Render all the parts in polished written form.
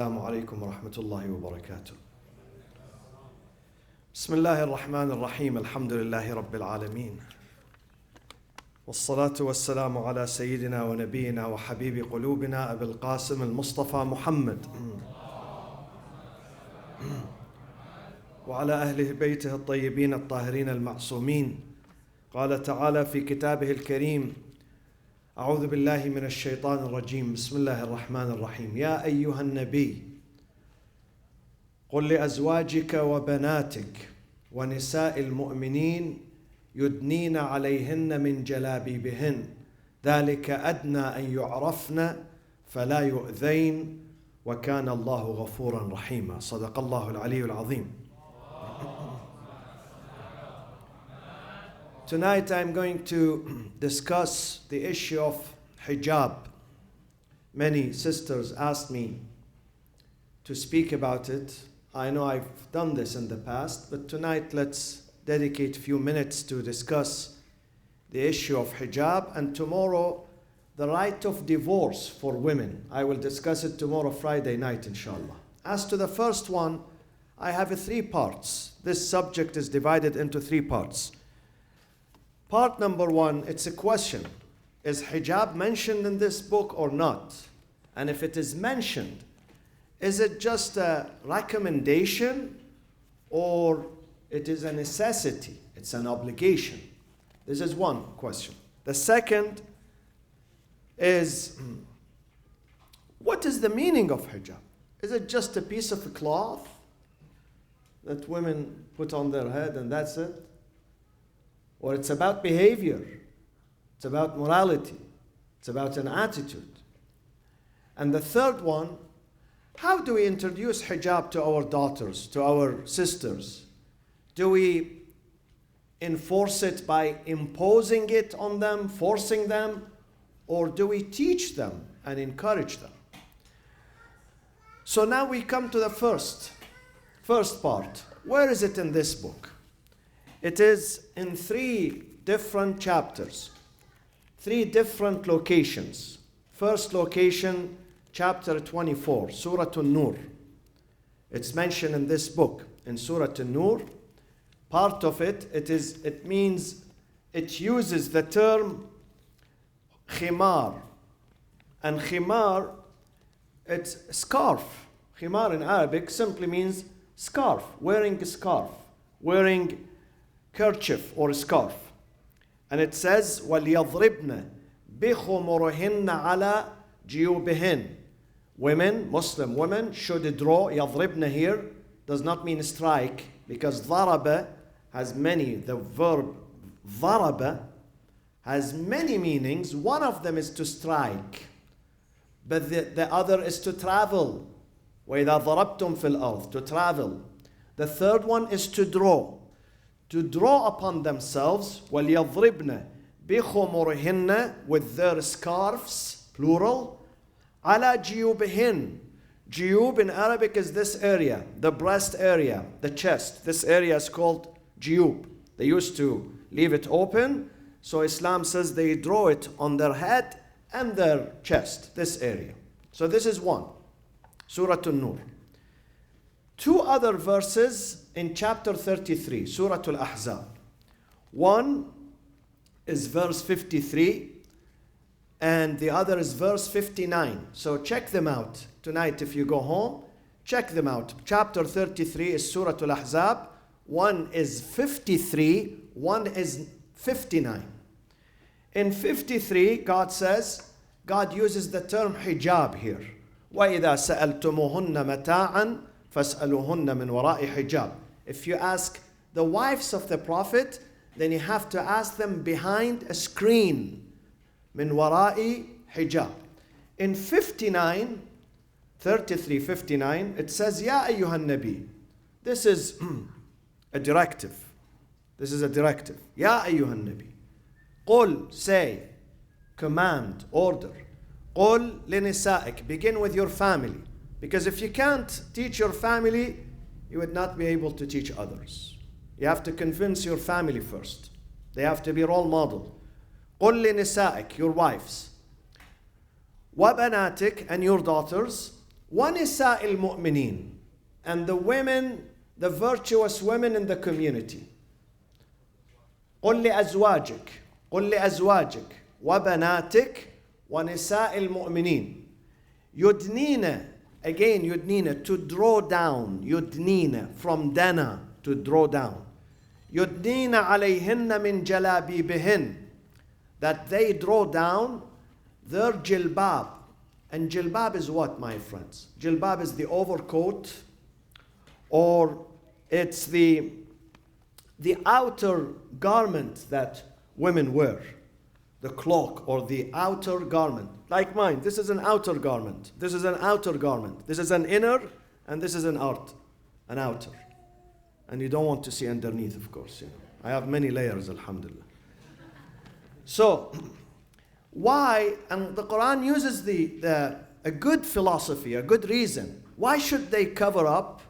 السلام عليكم ورحمة الله وبركاته. بسم الله الرحمن الرحيم. الحمد لله رب العالمين. والصلاة والسلام على سيدنا ونبينا وحبيب قلوبنا أبي القاسم المصطفى محمد وعلى أهل بيته الطيبين الطاهرين المعصومين. قال تعالى في كتابه الكريم: أعوذ بالله من الشيطان الرجيم. بسم الله الرحمن الرحيم. يا أيها النبي قل لأزواجك وبناتك ونساء المؤمنين يدنين عليهن من جلابيبهن ذلك أدنى أن يعرفن فلا يؤذين وكان الله غفورا رحيما. صدق الله العلي العظيم. Tonight I'm going to discuss the issue of hijab. Many sisters asked me to speak about it. I know I've done this in the past, but tonight let's dedicate a few minutes to discuss the issue of hijab, and tomorrow the right of divorce for women. I will discuss it tomorrow, Friday night, inshallah. As to the first one, I have 3 parts. This subject is divided into 3 parts. Part number 1, it's a question. Is hijab mentioned in this book or not? And if it is mentioned, is it just a recommendation or it is a necessity? It's an obligation. This is one question. The second is, what is the meaning of hijab? Is it just a piece of cloth that women put on their head and that's it? Or it's about behavior, it's about morality, it's about an attitude. And the third one, how do we introduce hijab to our daughters, to our sisters? Do we enforce it by imposing it on them, forcing them, or do we teach them and encourage them? So now we come to the first part. Where is it in this book? It is in 3 different chapters, 3 different locations. First location, chapter 24, Surah An-Nur. It's mentioned in this book, in Surah An-Nur. Part of it uses the term khimar. And khimar, it's scarf. Khimar in Arabic simply means scarf, wearing a scarf, wearing kerchief or scarf. And it says, وَلْيَضْرِبْنَ بِخُمُرِهِنَّ عَلَى جِيُوبِهِنَّ. Women, Muslim women, should draw. يَضْرِبْنَ here does not mean strike, because ضَرَبَ has many. The verb ضَرَبَ has many meanings. One of them is to strike, but the other is to travel. وَإِذَا ضَرَبْتُمْ فِي الْأَرْضِ, to travel. The third one is to draw. To draw upon themselves, وَلْيَضْرِبْنَ بِخُمُرِهِنَّ, with their scarves, plural, عَلَى جِيُوبِهِنَّ. Jiyub in Arabic is this area, the breast area, the chest. This area is called jiyub. They used to leave it open, so Islam says they draw it on their head and their chest, this area. So this is one, Surah An-Nur. 2 other verses in chapter 33, Surah Al-Ahzab. One is verse 53 and the other is verse 59. So check them out tonight if you go home. Check them out. Chapter 33 is Surah Al-Ahzab. One is 53, one is 59. In 53, God uses the term hijab here. وَإِذَا سَأَلْتُمُهُنَّ مَتَاعًا فَاسْأَلُوهُنَّ مِنْ وَرَاءِ حِجَابٍ. If you ask the wives of the Prophet, then you have to ask them behind a screen. مِنْ وَرَاءِ حِجَابٍ. In 59, 33:59, it says, يَا أَيُّهَا النَّبِي. This is a directive. This is a directive. يَا أَيُّهَا النَّبِي. قُل, say, command, order. قُل لِنِسَائِكَ. Begin with your family. Because if you can't teach your family, you would not be able to teach others. You have to convince your family first. They have to be role model. قُل لِنِسَائِكَ, your wives. وَبَنَاتِكَ, and your daughters. وَنِسَاءِ الْمُؤْمِنِينَ, and the women, the virtuous women in the community. قُلْ لِأَزْوَاجِكَ وَبَنَاتِكَ وَنِسَاءِ الْمُؤْمِنِينَ. يُدْنِينَ, again yudnina, to draw down. Yudnina, from dana, to draw down. Yudnina alayhinna min jalabibihin, that they draw down their jilbab. And jilbab is what, my friends? Jilbab is the overcoat, or it's the outer garment that women wear. The cloak or the outer garment. Like mine, this is an outer garment. This is an outer garment. This is an inner, and this is an outer. And you don't want to see underneath, of course. You know. I have many layers, alhamdulillah. So, why? And the Quran uses a good philosophy, a good reason. Why should they cover up?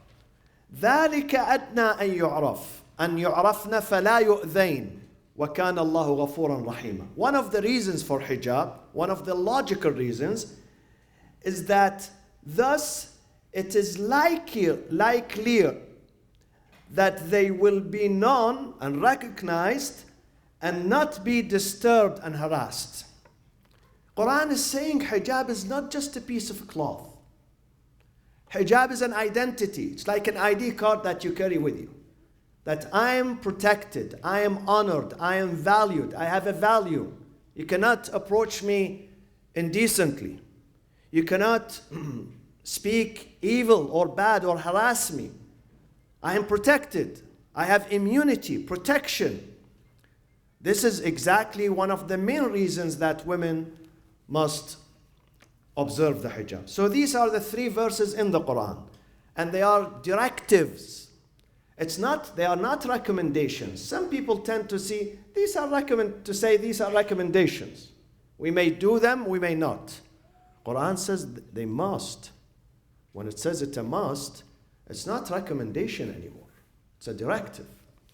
ذَلِكَ أَدْنَى أَن يُعْرَفْ أَن يُعْرَفْنَ فَلَا يُؤْذَيْنَ وَكَانَ اللَّهُ غَفُورًا رَحِيمًا. One of the reasons for hijab, one of the logical reasons, is that thus it is likelier that they will be known and recognized and not be disturbed and harassed. Quran is saying hijab is not just a piece of cloth. Hijab is an identity. It's like an ID card that you carry with you. That I am protected, I am honored, I am valued, I have a value. You cannot approach me indecently. You cannot speak evil or bad or harass me. I am protected. I have immunity, protection. This is exactly one of the main reasons that women must observe the hijab. So these are the 3 verses in the Quran, and they are directives. They are not recommendations. Some people tend to say these are recommendations. We may do them, we may not. Quran says they must. When it says it's a must, it's not recommendation anymore. It's a directive.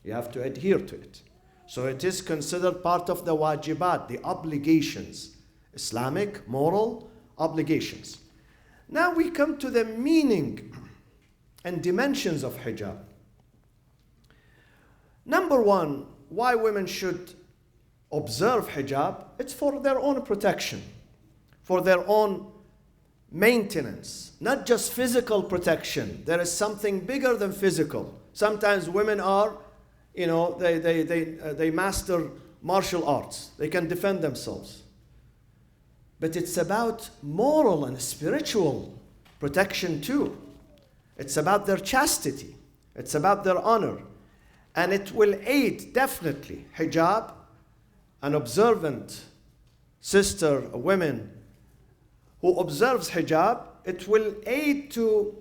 You have to adhere to it. So it is considered part of the wajibat, the obligations, Islamic, moral obligations. Now we come to the meaning and dimensions of hijab. Number 1, why women should observe hijab, it's for their own protection, for their own maintenance, not just physical protection. There is something bigger than physical. Sometimes women are, they master martial arts. They can defend themselves. But it's about moral and spiritual protection too. It's about their chastity. It's about their honor. And it will aid, definitely, hijab, an observant sister, a woman who observes hijab, it will aid to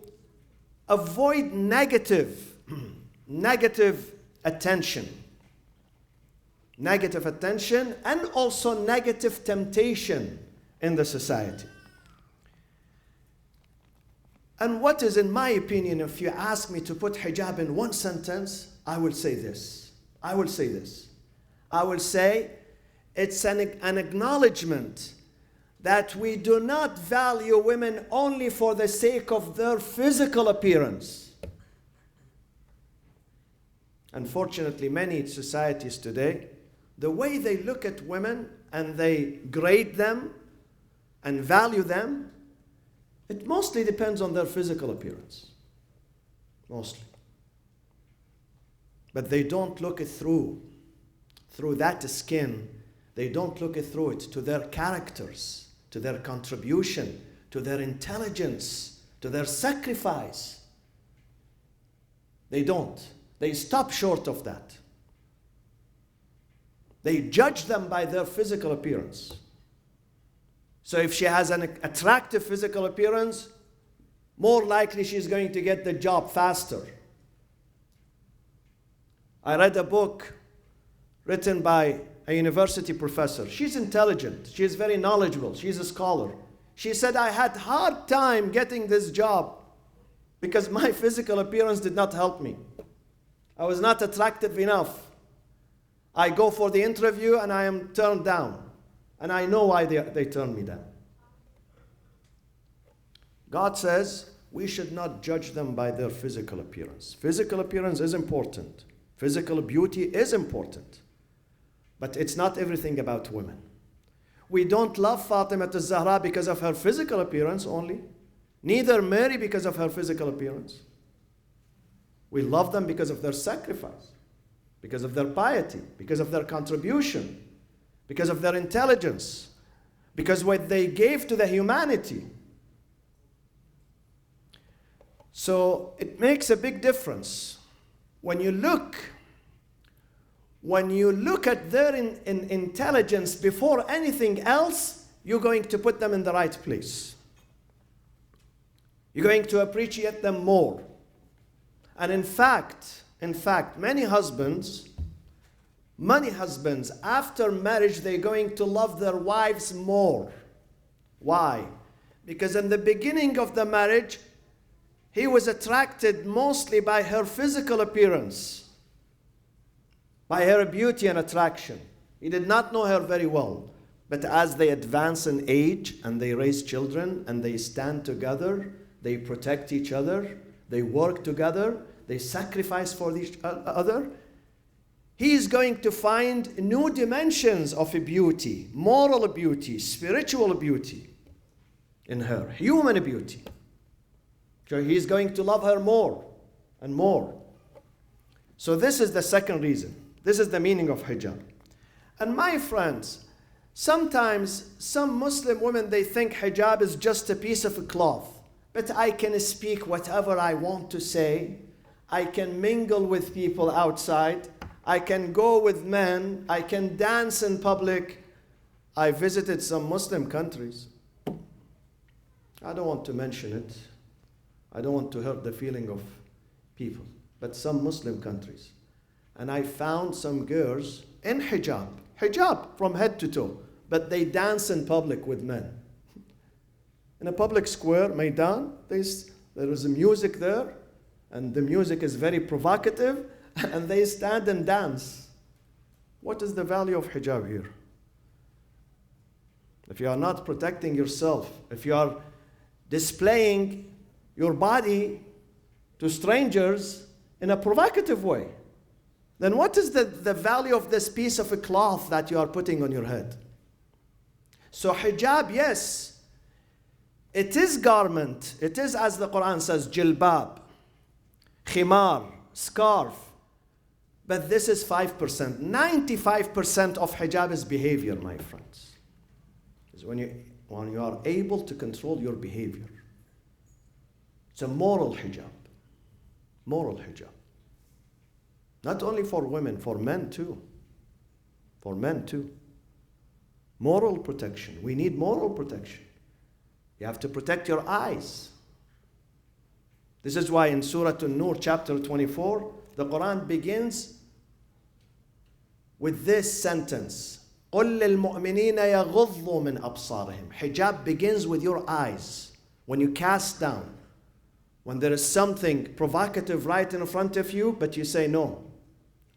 avoid negative attention, and also negative temptation in the society. And what is, in my opinion, if you ask me to put hijab in one sentence, I will say this. I will say it's an acknowledgement that we do not value women only for the sake of their physical appearance. Unfortunately, many societies today, the way they look at women and they grade them and value them, it mostly depends on their physical appearance. Mostly. But they don't look it through that skin. They don't look it through it to their characters, to their contribution, to their intelligence, to their sacrifice. They don't. They stop short of that. They judge them by their physical appearance. So if she has an attractive physical appearance, more likely she's going to get the job faster. I read a book written by a university professor. She's intelligent. She is very knowledgeable. She's a scholar. She said, I had a hard time getting this job because my physical appearance did not help me. I was not attractive enough. I go for the interview and I am turned down. And I know why they turned me down. God says we should not judge them by their physical appearance. Physical appearance is important. Physical beauty is important. But it's not everything about women. We don't love Fatima al-Zahra because of her physical appearance only. Neither Mary because of her physical appearance. We love them because of their sacrifice, because of their piety, because of their contribution, because of their intelligence, because what they gave to the humanity. So it makes a big difference. When you look at their intelligence before anything else, you're going to put them in the right place. You're going to appreciate them more. And in fact, many husbands, after marriage, they're going to love their wives more. Why? Because in the beginning of the marriage, he was attracted mostly by her physical appearance, by her beauty and attraction. He did not know her very well. But as they advance in age and they raise children and they stand together, they protect each other, they work together, they sacrifice for each other, he is going to find new dimensions of beauty, moral beauty, spiritual beauty in her, human beauty. So he is going to love her more and more. So this is the second reason. This is the meaning of hijab. And my friends, sometimes some Muslim women, they think hijab is just a piece of cloth. But I can speak whatever I want to say. I can mingle with people outside. I can go with men. I can dance in public. I visited some Muslim countries. I don't want to mention it. I don't want to hurt the feeling of people. But some Muslim countries. And I found some girls in hijab from head to toe. But they dance in public with men. In a public square, Maidan, there is music there, and the music is very provocative, and they stand and dance. What is the value of hijab here? If you are not protecting yourself, if you are displaying your body to strangers in a provocative way, then what is the value of this piece of a cloth that you are putting on your head? So hijab, yes, it is garment. It is, as the Quran says, jilbab, khimar, scarf. But this is 5%. 95% of hijab is behavior, my friends. It's when you are able to control your behavior. It's a moral hijab. Moral hijab. Not only for women, for men too. For men too. Moral protection. We need moral protection. You have to protect your eyes. This is why in Surah An-Nur, chapter 24, the Quran begins with this sentence. قُلْ لِلْمُؤْمِنِينَ يَغُضُّوا مِنْ أَبْصَارِهِمْ. Hijab begins with your eyes. When you cast down, when there is something provocative right in front of you, but you say, no,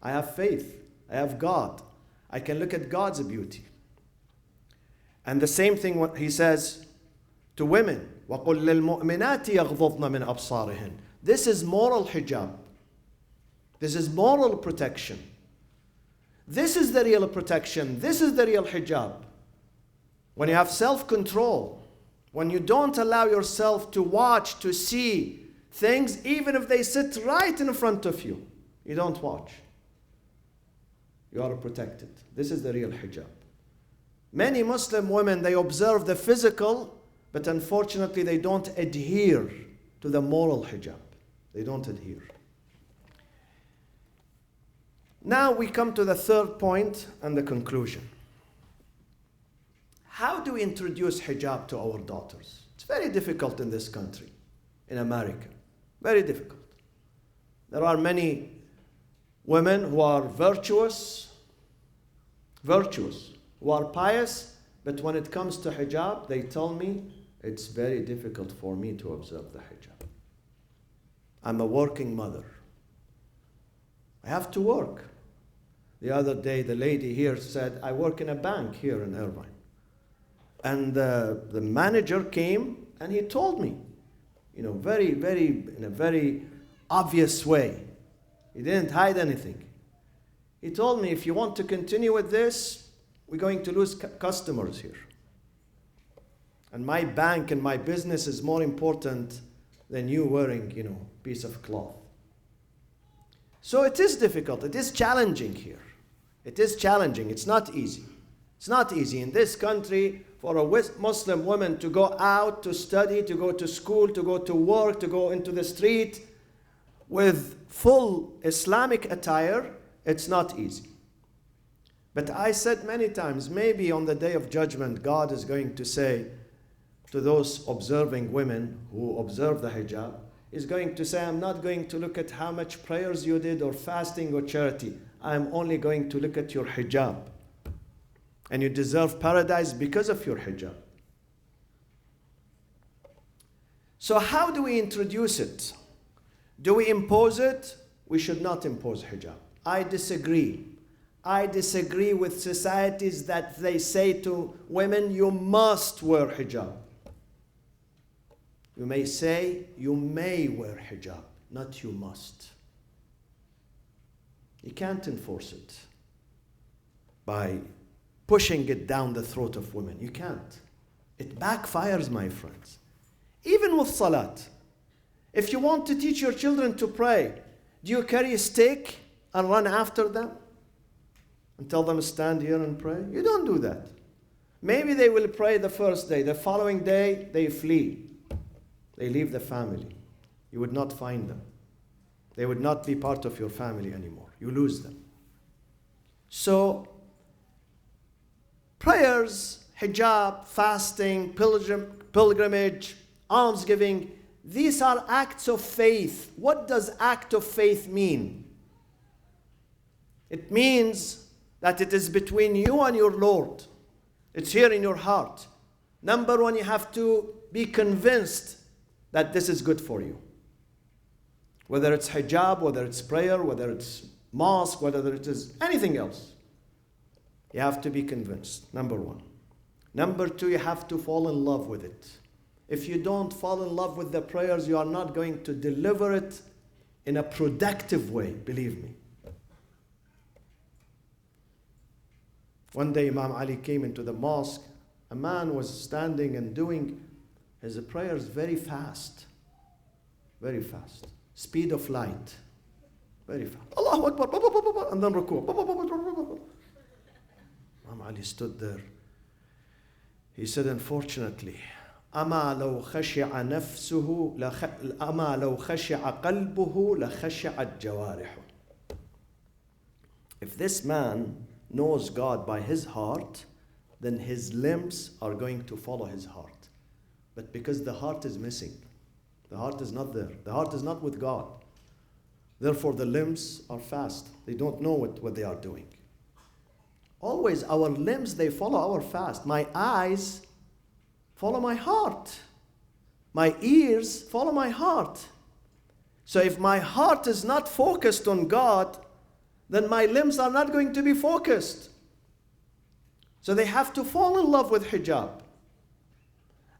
I have faith, I have God, I can look at God's beauty. And the same thing what he says to women, وَقُلْ لِلْمُؤْمِنَاتِ يَغْضُضْنَ مِنْ أَبْصَارِهِنْ. This is moral hijab. This is moral protection. This is the real protection. This is the real hijab. When you have self-control, when you don't allow yourself to watch, to see things, even if they sit right in front of you, you don't watch. You are protected. This is the real hijab. Many Muslim women, they observe the physical, but unfortunately they don't adhere to the moral hijab. They don't adhere. Now we come to the third point and the conclusion. How do we introduce hijab to our daughters? It's very difficult in this country, in America. Very difficult. There are many women who are virtuous, who are pious, but when it comes to hijab, they tell me, it's very difficult for me to observe the hijab. I'm a working mother. I have to work. The other day, the lady here said, I work in a bank here in Irvine. And the manager came and he told me, in a very obvious way. He didn't hide anything. He told me, if you want to continue with this, we're going to lose customers here. And my bank and my business is more important than you wearing, piece of cloth. So it is difficult. It is challenging here. It is challenging. It's not easy. It's not easy in this country for a Muslim woman to go out, to study, to go to school, to go to work, to go into the street with full Islamic attire. It's not easy. But I said many times, maybe on the day of judgment, God is going to say to those observing women who observe the hijab, is going to say, I'm not going to look at how much prayers you did or fasting or charity. I'm only going to look at your hijab. And you deserve paradise because of your hijab. So how do we introduce it? Do we impose it? We should not impose hijab. I disagree. I disagree with societies that they say to women, you must wear hijab. You may say, you may wear hijab, not you must. You can't enforce it by pushing it down the throat of women. You can't. It backfires, my friends. Even with salat. If you want to teach your children to pray, do you carry a stick and run after them and tell them stand here and pray? You don't do that. Maybe they will pray the first day. The following day, they flee. They leave the family. You would not find them. They would not be part of your family anymore. You lose them. So, prayers, hijab, fasting, pilgrimage, almsgiving, these are acts of faith. What does act of faith mean? It means that it is between you and your Lord. It's here in your heart. Number one, you have to be convinced that this is good for you. Whether it's hijab, whether it's prayer, whether it's mosque, whether it is anything else. You have to be convinced, number one. Number two, you have to fall in love with it. If you don't fall in love with the prayers, you are not going to deliver it in a productive way, believe me. One day Imam Ali came into the mosque. A man was standing and doing his prayers very fast. Very fast. Speed of light. Very fast. Allahu Akbar. And then ruku. Imam Ali stood there. He said, unfortunately, أما لو خشع نفسه أما لو خشع قلبه لخشعت جوارحه. If this man knows God by his heart, then his limbs are going to follow his heart. But because the heart is missing, the heart is not there, the heart is not with God, therefore the limbs are fast. They don't know what they are doing. Always our limbs, they follow our fast. My eyes follow my heart. My ears follow my heart. So if my heart is not focused on God, then my limbs are not going to be focused. So they have to fall in love with hijab.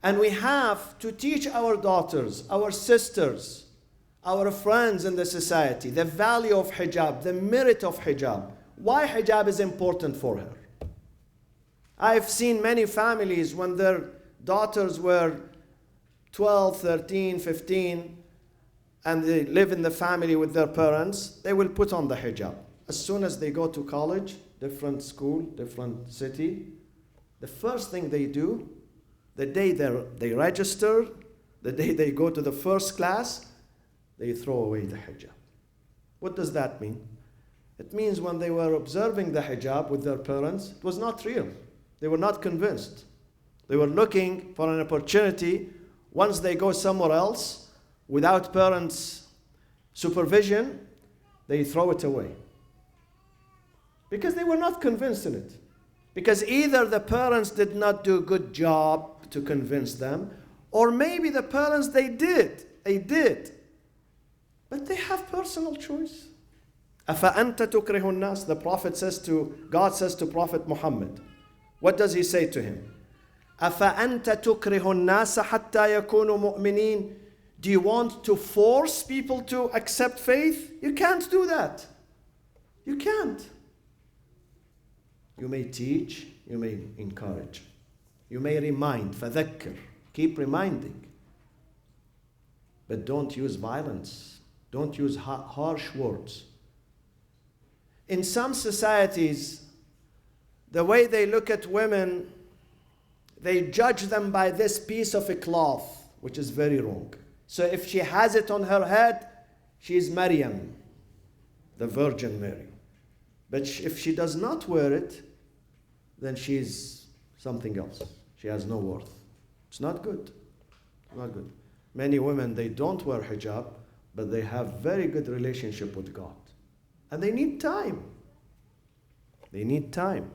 And we have to teach our daughters, our sisters, our friends in the society, the value of hijab, the merit of hijab. Why hijab is important for her. I've seen many families when their daughters were 12, 13, 15, and they live in the family with their parents, they will put on the hijab. As soon as they go to college, different school, different city, the first thing they do, the day they register, the day they go to the first class, they throw away the hijab. What does that mean? It means when they were observing the hijab with their parents, it was not real. They were not convinced. They were looking for an opportunity. Once they go somewhere else, without parents' supervision, they throw it away. Because they were not convinced in it. Because either the parents did not do a good job to convince them, or maybe the parents, they did. But they have personal choice. أَفَأَنْتَ تُكْرِهُ النَّاسِ. The Prophet says God says to Prophet Muhammad, what does he say to him? أَفَأَنْتَ تُكْرِهُ النَّاسَ حَتَّى يَكُونُوا مُؤْمِنِينَ. Do you want to force people to accept faith? You can't do that. You can't. You may teach, you may encourage. You may remind, فذكر. Keep reminding. But don't use violence. Don't use harsh words. In some societies, the way they look at women, they judge them by this piece of a cloth, which is very wrong. So if she has it on her head, she is Maryam, the Virgin Mary. But if she does not wear it, then she is something else. She has no worth. It's not good. Not good. Many women, they don't wear hijab, but they have very good relationship with God. And they need time. They need time.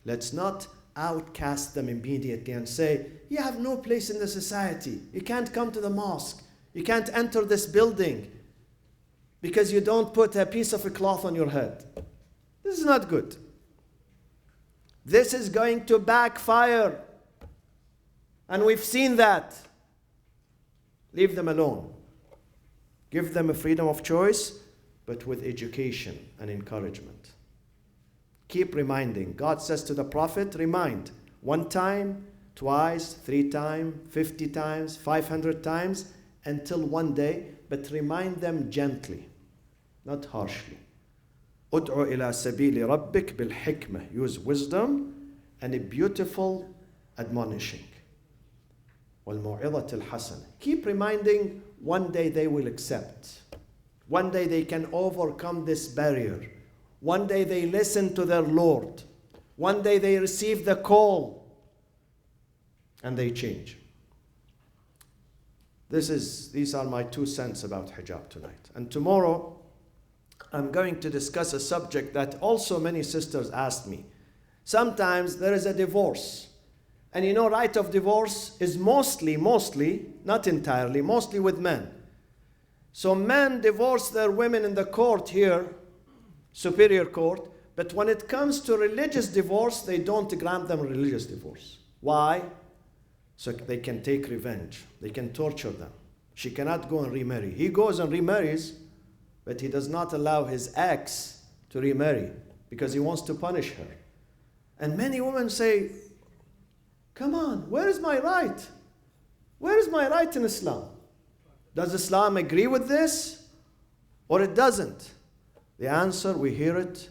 Let's not outcast them immediately and say, you have no place in the society. You can't come to the mosque. You can't enter this building because you don't put a piece of a cloth on your head. This is not good. This is going to backfire. And we've seen that. Leave them alone. Give them a freedom of choice, but with education and encouragement. Keep reminding. God says to the Prophet, remind. 1 time, twice, 3 times, 50 times, 500 times, until one day, but remind them gently, not harshly. Ud'u ila sabili rabbik bil hikmah. Use wisdom and a beautiful admonishing. Wal mu'idhat al hasan. Keep reminding, one day they will accept. One day they can overcome this barrier. One day they listen to their Lord. One day they receive the call and they change. These are my 2 cents about hijab tonight. And tomorrow I'm going to discuss a subject that also many sisters asked me. Sometimes there is a divorce. And you know, right of divorce is mostly, not entirely, mostly with men. So men divorce their women in the court here, superior court, but when it comes to religious divorce, they don't grant them religious divorce. Why? So they can take revenge. They can torture them. She cannot go and remarry. He goes and remarries, but he does not allow his ex to remarry because he wants to punish her. And many women say, come on, where is my right? Where is my right in Islam? Does Islam agree with this or it doesn't? The answer, we hear it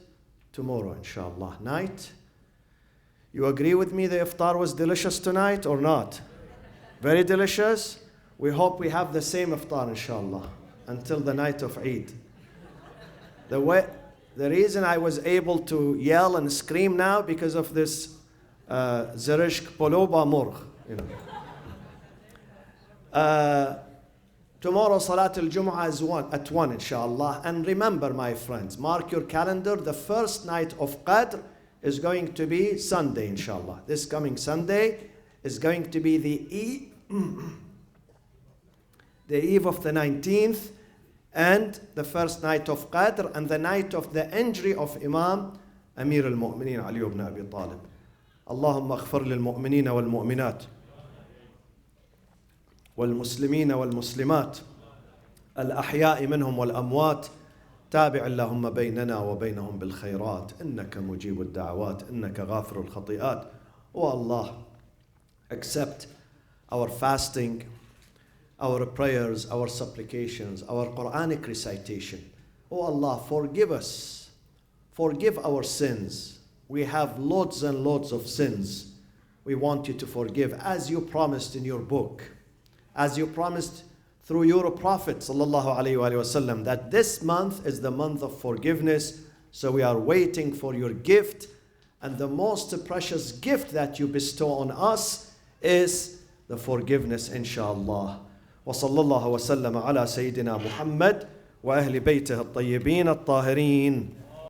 tomorrow, inshallah, night. You agree with me the iftar was delicious tonight or not? Very delicious. We hope we have the same iftar, inshallah, until the night of Eid. The reason I was able to yell and scream now because of this Zerishk Poloba Murg, you know. Tomorrow Salat al-Jumu'ah is at 1, inshallah. And remember, my friends, mark your calendar, the first night of Qadr is going to be Sunday, inshallah. This coming Sunday is going to be the eve of the 19th and the first night of Qadr and the night of the injury of Imam Amir al-Mu'mineen Ali ibn Abi Talib. اللهم اغفر للمؤمنين والمؤمنات والمسلمين والمسلمات الأحياء منهم والأموات تابع اللهم بيننا وبينهم بالخيرات إنك مجيب الدعوات إنك غافر الخطيئات. Oh Allah, accept our fasting, our prayers, our supplications, our Quranic recitation. Oh Allah, forgive us. Forgive our sins. We have loads and loads of sins. We want you to forgive as you promised in your book, as you promised through your Prophet sallallahu alaihi wasallam, that this month is the month of forgiveness. So we are waiting for your gift, and the most precious gift that you bestow on us is the forgiveness, inshallah. Wa sallallahu wa sallam ala Sayyidina Muhammad wa ahli baytihi at-tayyibin at-tahirin.